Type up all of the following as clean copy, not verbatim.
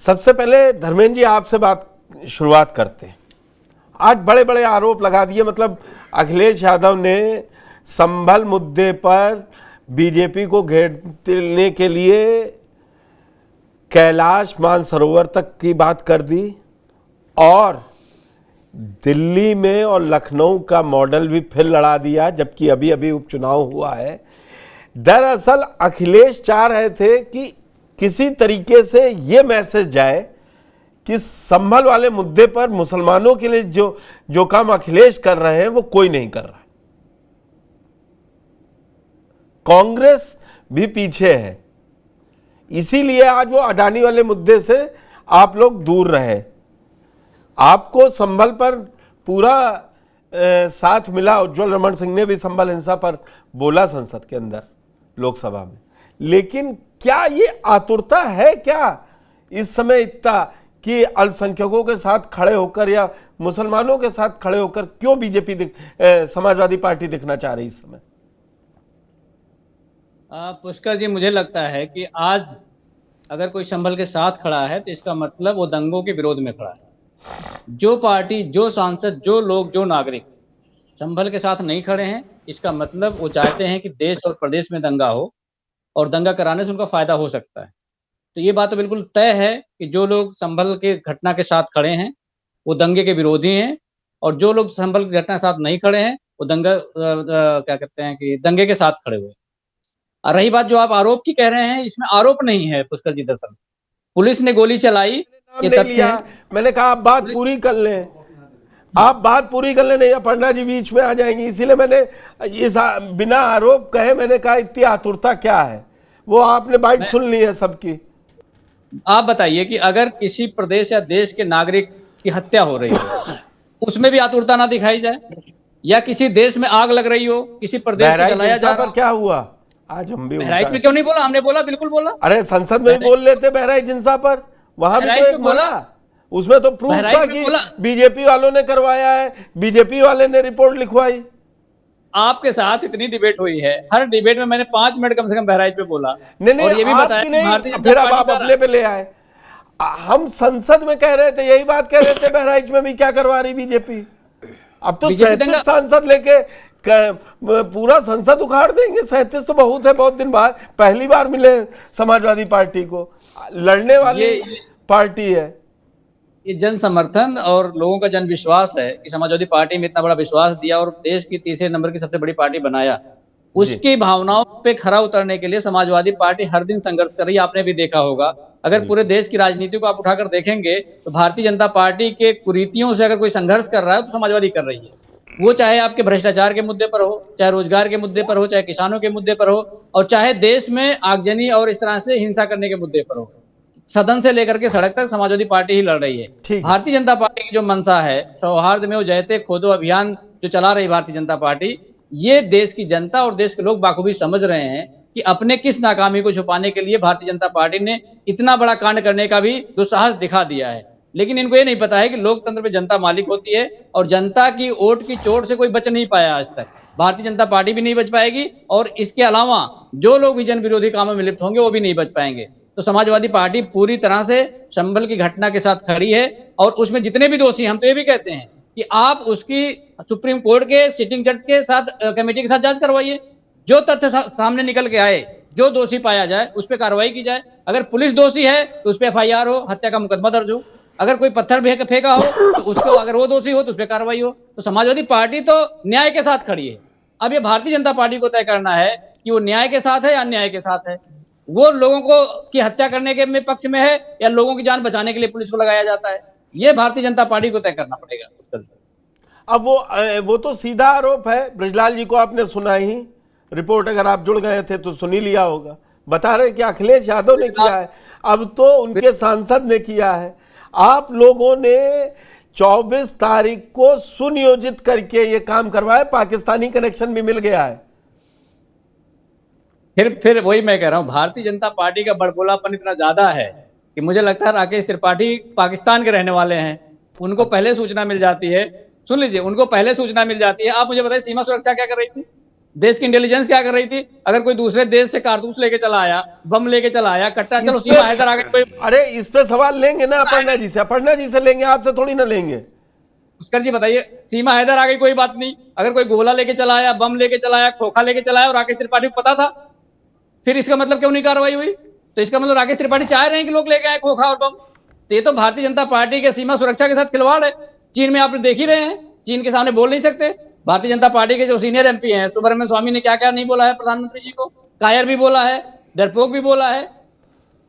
सबसे पहले धर्मेंद्र जी आपसे बात शुरुआत करते हैं। आज बड़े बड़े आरोप लगा दिए, मतलब अखिलेश यादव ने संभल मुद्दे पर बीजेपी को घेरने के लिए कैलाश मानसरोवर तक की बात कर दी और दिल्ली में और लखनऊ का मॉडल भी फिर लड़ा दिया, जबकि अभी अभी उपचुनाव हुआ है। दरअसल अखिलेश चाह रहे थे कि किसी तरीके से ये मैसेज जाए कि संभल वाले मुद्दे पर मुसलमानों के लिए जो काम अखिलेश कर रहे हैं वो कोई नहीं कर रहा। कांग्रेस भी पीछे है, इसीलिए आज वो अडानी वाले मुद्दे से आप लोग दूर रहे। आपको संभल पर पूरा साथ मिला। उज्जवल रमन सिंह ने भी संभल हिंसा पर बोला संसद के अंदर, लोकसभा में। लेकिन क्या ये आतुरता है क्या इस समय इतना कि अल्पसंख्यकों के साथ खड़े होकर या मुसलमानों के साथ खड़े होकर क्यों बीजेपी समाजवादी पार्टी दिखना चाह रही इस समय? पुष्कर जी, मुझे लगता है कि आज अगर कोई संभल के साथ खड़ा है तो इसका मतलब वो दंगों के विरोध में खड़ा है। जो पार्टी, जो सांसद, जो लोग, जो नागरिक संभल के साथ नहीं खड़े हैं, इसका मतलब वो चाहते हैं कि देश और प्रदेश में दंगा हो और दंगा कराने से उनका फायदा हो सकता है। तो ये बात तो बिल्कुल तय है कि जो लोग संभल के घटना के साथ खड़े हैं वो दंगे के विरोधी हैं, और जो लोग संभल की घटना के साथ नहीं खड़े हैं वो क्या कहते हैं कि दंगे के साथ खड़े हुए। और रही बात जो आप आरोप की कह रहे हैं, इसमें आरोप नहीं है पुष्कर जी। दरअसल पुलिस ने गोली चलाई, ये तथ्य है। मैंने कहा आप बात पूरी कर लें, आप बात पूरी कर लें, नहीं अपर्णा जी बीच में आ जाएंगी। इसीलिए मैंने इस बिना आरोप कहे मैंने कहा इतनी आतुरता क्या है। वो आपने बाइट सुन ली है सबकी। आप बताइए कि अगर किसी प्रदेश या देश के नागरिक की हत्या हो रही हो उसमें भी आतुरता ना दिखाई जाए, या किसी देश में आग लग रही हो, किसी प्रदेश को जलाया जा रहा हो। क्या हुआ आज हम भी बहराइच में क्यों नहीं बोला? हमने बोला, बिल्कुल बोला। अरे संसद में भी बोल लेते बहराइच हिंसा पर, वहां भी तो एक बोला। उसमें तो प्रूफ था कि बीजेपी वालों ने करवाया है, बीजेपी वाले ने रिपोर्ट लिखवाई। आपके साथ इतनी डिबेट हुई है, हर डिबेट में मैंने 5 मिनट कम से कम बहराइच पे बोला। नहीं, और ये भी बताया फिर अब आप अपने पे ले आए। हम संसद में कह रहे थे, यही बात कह रहे थे बहराइच में भी क्या करवा रही बीजेपी। अब तो 37 सांसद लेके पूरा संसद उखाड़ देंगे। 37 तो बहुत है, बहुत दिन बाद पहली बार मिले समाजवादी पार्टी को। लड़ने वाली पार्टी है। ये जन समर्थन और लोगों का जन विश्वास है कि समाजवादी पार्टी में इतना बड़ा विश्वास दिया और देश की तीसरे नंबर की सबसे बड़ी पार्टी बनाया। उसकी भावनाओं पे खरा उतरने के लिए समाजवादी पार्टी हर दिन संघर्ष कर रही है। आपने भी देखा होगा, अगर पूरे देश की राजनीति को आप उठाकर देखेंगे तो भारतीय जनता पार्टी के कुरीतियों से अगर कोई संघर्ष कर रहा है तो समाजवादी कर रही है। वो चाहे आपके भ्रष्टाचार के मुद्दे पर हो, चाहे रोजगार के मुद्दे पर हो, चाहे किसानों के मुद्दे पर हो, और चाहे देश में आगजनी और इस तरह से हिंसा करने के मुद्दे पर हो। सदन से लेकर के सड़क तक समाजवादी पार्टी ही लड़ रही है। भारतीय जनता पार्टी की जो मंशा है, सौहार्द में वो जयते खोदो अभियान जो चला रही भारतीय जनता पार्टी, ये देश की जनता और देश के लोग बाखूबी समझ रहे हैं कि अपने किस नाकामी को छुपाने के लिए भारतीय जनता पार्टी ने इतना बड़ा कांड करने का भी दुस्साहस दिखा दिया है। लेकिन इनको ये नहीं पता है कि लोकतंत्र में जनता मालिक होती है और जनता की वोट की चोट से कोई बच नहीं पाया आज तक। भारतीय जनता पार्टी भी नहीं बच पाएगी, और इसके अलावा जो लोग भी जन विरोधी कामों में लिप्त होंगे वो भी नहीं बच पाएंगे। तो समाजवादी पार्टी पूरी तरह से संभल की घटना के साथ खड़ी है, और उसमें जितने भी दोषी, हम तो ये भी कहते हैं कि आप उसकी सुप्रीम कोर्ट के सिटिंग जज के साथ, कमेटी के साथ जांच करवाइए। जो तथ्य सामने निकल के आए, जो दोषी पाया जाए उस पर कार्रवाई की जाए। अगर पुलिस दोषी है तो उस पर FIR हो, हत्या का मुकदमा दर्ज हो। अगर कोई पत्थर फेंका हो तो उसको, अगर वो दोषी हो तो उस पर कार्रवाई हो। तो समाजवादी पार्टी तो न्याय के साथ खड़ी है। अब ये भारतीय जनता पार्टी को तय करना है कि वो न्याय के साथ है या अन्याय के साथ है। वो लोगों को की हत्या करने के पक्ष में है या लोगों की जान बचाने के लिए पुलिस को लगाया जाता है, ये भारतीय जनता पार्टी को तय करना पड़ेगा। अब वो तो सीधा आरोप है। बृजलाल जी को आपने सुना ही, रिपोर्ट अगर आप जुड़ गए थे तो सुन ही लिया होगा। बता रहे कि अखिलेश यादव ने किया है, अब तो उनके सांसद ने किया है। आप लोगों ने 24 तारीख को सुनियोजित करके ये काम करवाया, पाकिस्तानी कनेक्शन भी मिल गया है। फिर वही मैं कह रहा हूँ, भारतीय जनता पार्टी का बड़बोलापन इतना ज्यादा है कि मुझे लगता है राकेश त्रिपाठी पाकिस्तान के रहने वाले हैं। उनको पहले सूचना मिल जाती है। सुन लीजिए, उनको पहले सूचना मिल जाती है। आप मुझे बताइए, सीमा सुरक्षा क्या कर रही थी? देश की इंटेलिजेंस क्या कर रही थी? अगर कोई दूसरे देश से कारतूस लेके चला आया, बम लेके चला आया, कट्टा, चलो सीमा हैदर आ गई, कोई अरे इस पे सवाल लेंगे ना अपर्णा जी से लेंगे, आपसे थोड़ी ना लेंगे। पुष्कर जी बताइए, सीमा हैदर आ गई, कोई बात नहीं। अगर कोई गोला लेके चला आया, बम लेके चला आया, खोखा लेके चला आया और राकेश त्रिपाठी को पता था, फिर इसका मतलब क्यों नहीं कार्रवाई हुई? तो इसका मतलब राकेश त्रिपाठी चाह रहे हैं कि लोग लेके आए खोखा और बम। तो ये तो भारतीय जनता पार्टी के सीमा सुरक्षा के साथ खिलवाड़ है। चीन में आप देख ही रहे हैं, चीन के सामने बोल नहीं सकते। भारतीय जनता पार्टी के जो सीनियर एमपी हैं, सुब्रमण्यम स्वामी ने क्या क्या नहीं बोला है प्रधानमंत्री जी को, कायर भी बोला है, डरपोक भी बोला है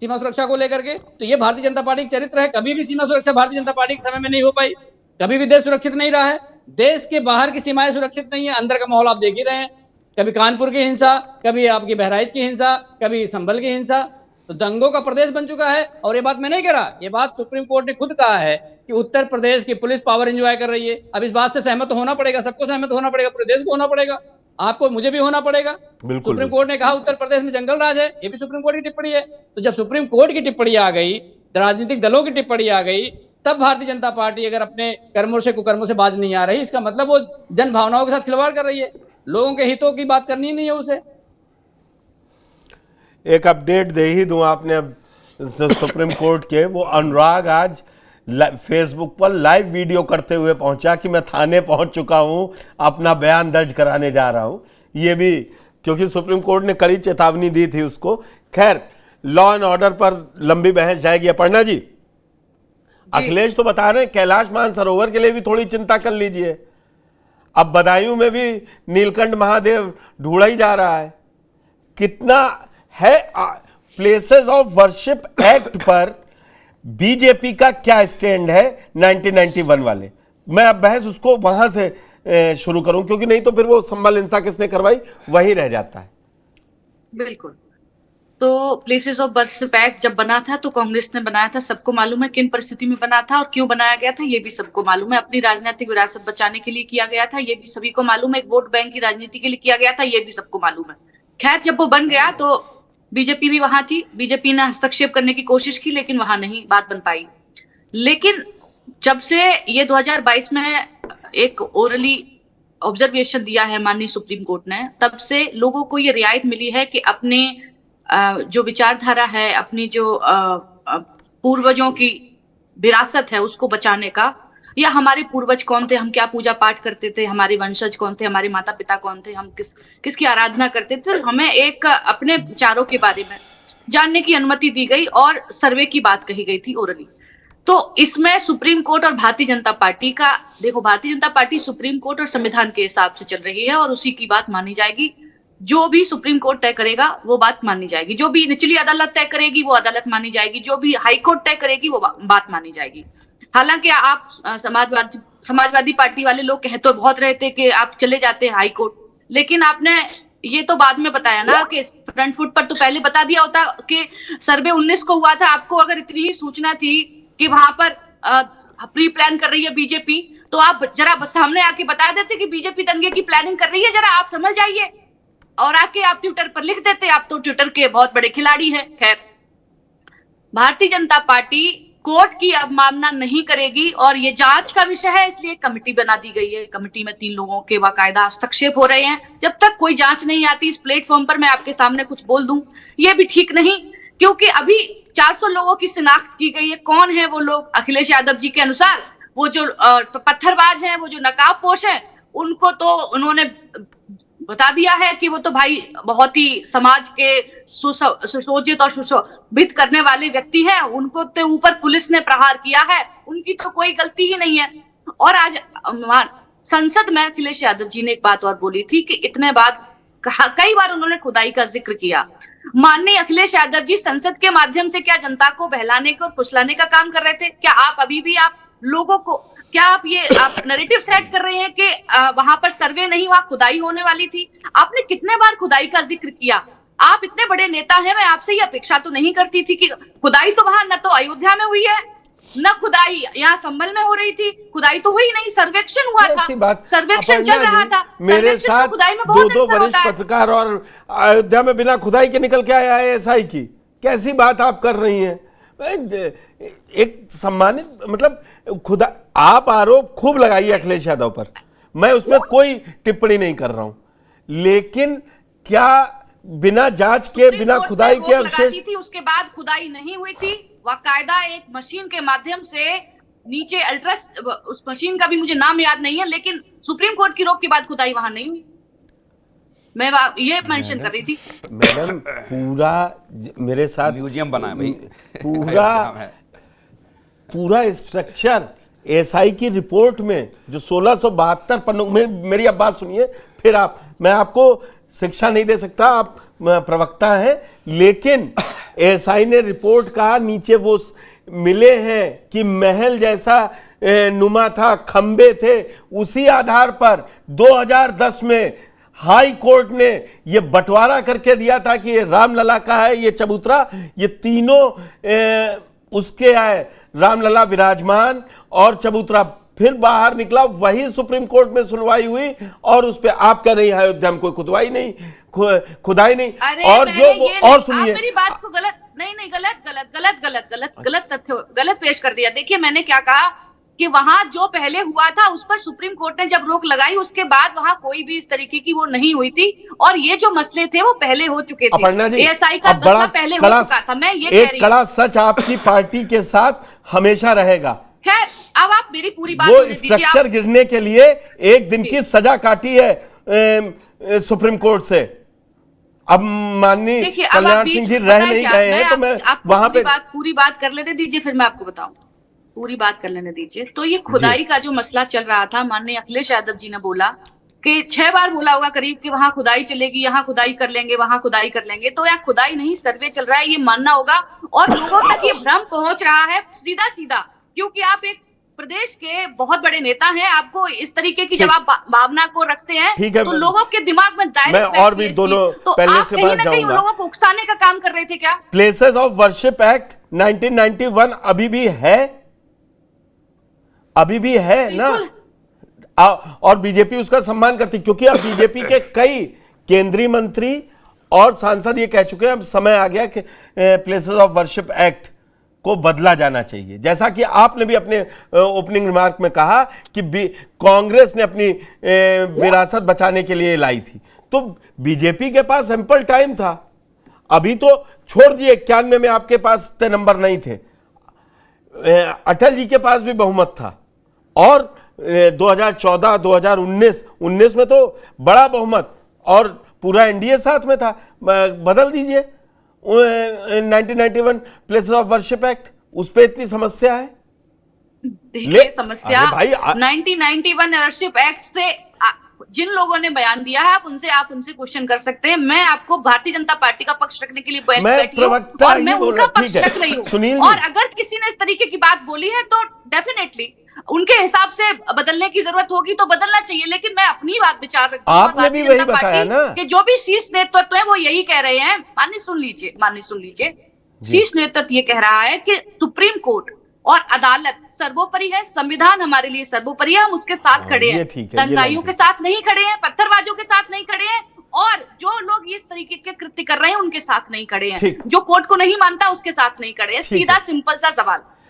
सीमा सुरक्षा को लेकर के। तो ये भारतीय जनता पार्टी का चरित्र है। कभी भी सीमा सुरक्षा भारतीय जनता पार्टी के समय में नहीं हो पाई, कभी भी देश सुरक्षित नहीं रहा है। देश के बाहर की सीमाएं सुरक्षित नहीं है, अंदर का माहौल आप देख ही रहे हैं। कभी कानपुर की हिंसा, कभी आपकी बहराइच की हिंसा, कभी संभल की हिंसा, तो दंगों का प्रदेश बन चुका है। और ये बात मैं नहीं कह रहा, ये बात सुप्रीम कोर्ट ने खुद कहा है कि उत्तर प्रदेश की पुलिस पावर एंजॉय कर रही है। अब इस बात से सहमत होना पड़ेगा, सबको सहमत होना पड़ेगा, पूरे देश को होना पड़ेगा, आपको मुझे भी होना पड़ेगा। सुप्रीम कोर्ट ने कहा उत्तर प्रदेश में जंगल राज है, ये भी सुप्रीम कोर्ट की टिप्पणी है। तो जब सुप्रीम कोर्ट की टिप्पणी आ गई, राजनीतिक दलों की टिप्पणी आ गई, तब भारतीय जनता पार्टी अगर अपने कर्मों से कुकर्मों से बाज नहीं आ रही, इसका मतलब वो जन भावनाओं के साथ खिलवाड़ कर रही है। लोगों के हितों की बात करनी नहीं है उसे। एक अपडेट दे ही दूं आपने अब सुप्रीम कोर्ट के, वो अनुराग आज फेसबुक पर लाइव वीडियो करते हुए पहुंचा कि मैं थाने पहुंच चुका हूं, अपना बयान दर्ज कराने जा रहा हूं। ये भी क्योंकि सुप्रीम कोर्ट ने कड़ी चेतावनी दी थी उसको। खैर, लॉ एंड ऑर्डर पर लंबी बहस जाएगी। अपर्णा जी, अखिलेश तो बता रहे हैं कैलाश मानसरोवर के लिए भी थोड़ी चिंता कर लीजिए। अब बदायूं में भी नीलकंठ महादेव ढूंढा ही जा रहा है। कितना है प्लेसेस ऑफ वर्शिप एक्ट पर बीजेपी का क्या स्टैंड है 1991 वाले? मैं अब बहस उसको वहां से शुरू करूं, क्योंकि नहीं तो फिर वो संभल हिंसा किसने करवाई वहीं रह जाता है। बिल्कुल। तो प्लेसेस ऑफ वर्शिप एक्ट जब बना था तो कांग्रेस ने बनाया था, सबको मालूम है किन परिस्थिति में बना था और क्यों बनाया गया था, ये भी सबको मालूम है। अपनी राजनीतिक विरासत बचाने के लिए किया गया था, ये भी सभी को मालूम है। एक वोट बैंक की राजनीति के लिए किया गया था, ये भी सबको मालूम है। खैर, जब वो बन गया तो बीजेपी भी वहां थी, बीजेपी ने हस्तक्षेप करने की कोशिश की, लेकिन वहां नहीं बात बन पाई। लेकिन जब से ये 2022 में एक ओरली ऑब्जर्वेशन दिया है माननीय सुप्रीम कोर्ट ने, तब से लोगों को ये रियायत मिली है कि अपने जो विचारधारा है, अपनी जो पूर्वजों की विरासत है उसको बचाने का, या हमारे पूर्वज कौन थे, हम क्या पूजा पाठ करते थे, हमारे वंशज कौन थे, हमारे माता पिता कौन थे, हम किसकी आराधना करते थे, हमें एक अपने विचारों के बारे में जानने की अनुमति दी गई और सर्वे की बात कही गई थी ओरली। तो इसमें सुप्रीम कोर्ट और भारतीय जनता पार्टी का, देखो Bharatiya Janata party supreme court और संविधान के हिसाब से चल रही है और उसी की बात मानी जाएगी। जो भी सुप्रीम कोर्ट तय करेगा वो बात मानी जाएगी, जो भी निचली अदालत तय करेगी वो अदालत मानी जाएगी, जो भी हाई कोर्ट तय करेगी वो बात मानी जाएगी। हालांकि आप समाजवादी पार्टी वाले लोग कह तो बहुत रहे थे कि आप चले जाते हैं हाई कोर्ट, लेकिन आपने ये तो बाद में बताया ना कि फ्रंट फुट पर तो पहले बता दिया होता कि सर्वे 19 को हुआ था। आपको अगर इतनी ही सूचना थी कि वहां पर प्री प्लान कर रही है बीजेपी, तो आप जरा सामने आके बता देते कि बीजेपी दंगे की प्लानिंग कर रही है, जरा आप समझ जाइए, और आके आप ट्विटर पर लिख देते। आप तो ट्विटर के बहुत बड़े खिलाड़ी हैं। खैर, भारतीय जनता पार्टी कोर्ट की अवमानना नहीं करेगी और ये जांच का विषय है, इसलिए कमेटी बना दी गई है। कमेटी में 3 लोगों के बाकायदा हस्तक्षेप हो रहे हैं। जब तक कोई जांच नहीं आती, इस प्लेटफॉर्म पर मैं आपके सामने कुछ बोल दूं, ये भी ठीक नहीं, क्योंकि अभी 400 लोगों की शिनाख्त की गई है। कौन है वो लोग? अखिलेश यादव जी के अनुसार वो जो पत्थरबाज हैं, वो जो नकाबपोश हैं, उनको तो उन्होंने बता दिया है कि वो तो भाई बहुत ही समाज के सुशोभित और सुशोभित करने वाले व्यक्ति हैं, उनको तो ऊपर पुलिस ने प्रहार किया है, उनकी तो कोई गलती ही नहीं है। और आज संसद में अखिलेश यादव जी ने एक बात और बोली थी कि इतने बाद कई बार उन्होंने खुदाई का जिक्र किया। माननीय अखिलेश यादव जी संसद के माध्यम से क्या जनता को बहलाने को और फुसलाने का काम कर रहे थे? क्या आप अभी भी आप लोगों को, क्या आप नैरेटिव सेट कर रहे हैं कि वहां पर सर्वे नहीं, वहां खुदाई होने वाली थी? आपने कितने बार खुदाई का जिक्र किया? आप इतने बड़े नेता हैं, मैं आपसे ये अपेक्षा तो नहीं करती थी कि खुदाई तो वहां न तो अयोध्या में हुई है, न खुदाई यहाँ संभल में हो रही थी, खुदाई तो हुई नहीं, सर्वेक्षण हुआ था, सर्वेक्षण चल रहा था। मेरे साथ 2 वरिष्ठ पत्रकार और अयोध्या में बिना खुदाई के निकल के आया है एसआई की, कैसी बात आप कर रही हैं? एक सम्मानित, मतलब खुदा, आप आरोप खूब लगाइए अखिलेश यादव पर, मैं उसमें कोई टिप्पणी नहीं कर रहा हूं, लेकिन क्या बिना जांच के, सुप्रीम बिना कोर्ट खुदाई ने के रोक लगा अवशेष? दी थी, उसके बाद खुदाई नहीं हुई थी। बाकायदा एक मशीन के माध्यम से नीचे उस मशीन का भी मुझे नाम याद नहीं है, लेकिन सुप्रीम कोर्ट की रोक के बाद खुदाई वहां नहीं हुई। मैं ये मेंशन कर रही थी। मैडम पूरा मेरे साथ म्यूजियम बना है भाई। पूरा स्ट्रक्चर एसआई की रिपोर्ट में जो 1672 पन्नों में, मेरी अब बात सुनिए फिर मैं आपको शिक्षा नहीं दे सकता, आप प्रवक्ता हैं, लेकिन एसआई ने रिपोर्ट कहा नीचे वो मिले हैं कि महल जैसा नुमा था, खंबे थे। उसी आधार पर 2010 में हाई कोर्ट ने ये बंटवारा करके दिया था कि ये रामलला का है, ये चबूतरा, ये तीनों उसके आए, रामलला विराजमान और चबूतरा। फिर बाहर निकला, वही सुप्रीम कोर्ट में सुनवाई हुई और उस पे आप कह रही हैं अयोध्या में कोई खुदाई नहीं। और जो वो, और सुनिए, मेरी बात को गलत तथ्य गलत पेश कर दिया। देखिए मैंने क्या कहा कि वहां जो पहले हुआ था उस पर सुप्रीम कोर्ट ने जब रोक लगाई, उसके बाद वहां कोई भी इस तरीके की वो नहीं हुई थी, और ये जो मसले थे वो पहले हो चुके थे। अपर्णा जी, एएसआई का मसला पहले हो चुका था। मैं ये कह रही हूँ, एक कड़ा सच आपकी पार्टी के साथ हमेशा रहेगा। खैर अब आप मेरी पूरी बात वो सुनने दीजिए। स्ट्रक्चर गिरने के लिए एक दिन की सजा काटी है सुप्रीम कोर्ट से। अब माननीय कल्याण सिंह जी रह नहीं गए हैं, तो मैं वहां पे पूरी बात कर लेने दीजिए, फिर मैं आपको बताऊं। पूरी बात कर लेने दीजिए। तो ये खुदाई का जो मसला चल रहा था, माननीय अखिलेश यादव जी ने बोला कि 6 बार बोला होगा करीब कि वहां खुदाई चलेगी, यहाँ खुदाई कर लेंगे, वहां खुदाई कर लेंगे। तो यहाँ खुदाई नहीं, सर्वे चल रहा है, ये मानना होगा। और लोगों तक ये भ्रम पहुंच रहा है सीधा सीधा, क्योंकि आप एक प्रदेश के बहुत बड़े नेता हैं, आपको इस तरीके की जब आप भावना को रखते हैं तो लोगों के दिमाग में डायरेक्ट, मैं और भी दोनों पहले से बात जाऊंगा। लोगों को उकसाने का काम कर रहे थे क्या? प्लेसेस ऑफ वर्शिप एक्ट 1991 अभी भी है, अभी भी है ना, और बीजेपी उसका सम्मान करती, क्योंकि अब बीजेपी के कई केंद्रीय मंत्री और सांसद ये कह चुके हैं अब समय आ गया कि प्लेसेस ऑफ वर्शिप एक्ट को बदला जाना चाहिए। जैसा कि आपने भी अपने ओपनिंग रिमार्क में कहा कि कांग्रेस ने अपनी विरासत बचाने के लिए लाई थी, तो बीजेपी के पास एम्पल टाइम था। अभी तो छोड़ दिए, 91 में आपके पास इतने नंबर नहीं थे, अटल जी के पास भी बहुमत था, और 2014 2019 में तो बड़ा बहुमत और पूरा एनडीए साथ में था। बदल दीजिए 1991 प्लेसेस ऑफ वर्शिप एक्ट, उस पे इतनी समस्या है। देखिए समस्या भाई 1991 वर्शिप एक्ट से जिन लोगों ने बयान दिया है, आप उनसे क्वेश्चन कर सकते हैं। मैं आपको भारतीय जनता पार्टी का पक्ष रखने के लिए बैठी हूं और मैं उनका पक्ष रख रही हूं। और अगर किसी ने इस तरीके की बात बोली है तो डेफिनेटली उनके हिसाब से बदलने की जरूरत होगी तो बदलना चाहिए, लेकिन मैं अपनी बात विचार रखती हूं। आपने भी वही बताया ना कि जो भी शीर्ष नेतृत्व है वो यही कह रहे हैं। माननीय सुन लीजिए, शीर्ष नेतृत्व ये कह रहा है कि सुप्रीम कोर्ट और अदालत सर्वोपरि है, संविधान हमारे लिए सर्वोपरि है, हम उसके साथ खड़े हैं, दंगाइयों के साथ नहीं खड़े हैं, पत्थरबाजों के साथ नहीं खड़े हैं, और जो लोग इस तरीके के कृत्य कर रहे हैं उनके साथ नहीं खड़े हैं, जो कोर्ट को नहीं मानता उसके साथ नहीं खड़े हैं। सीधा सिंपल सा सवाल।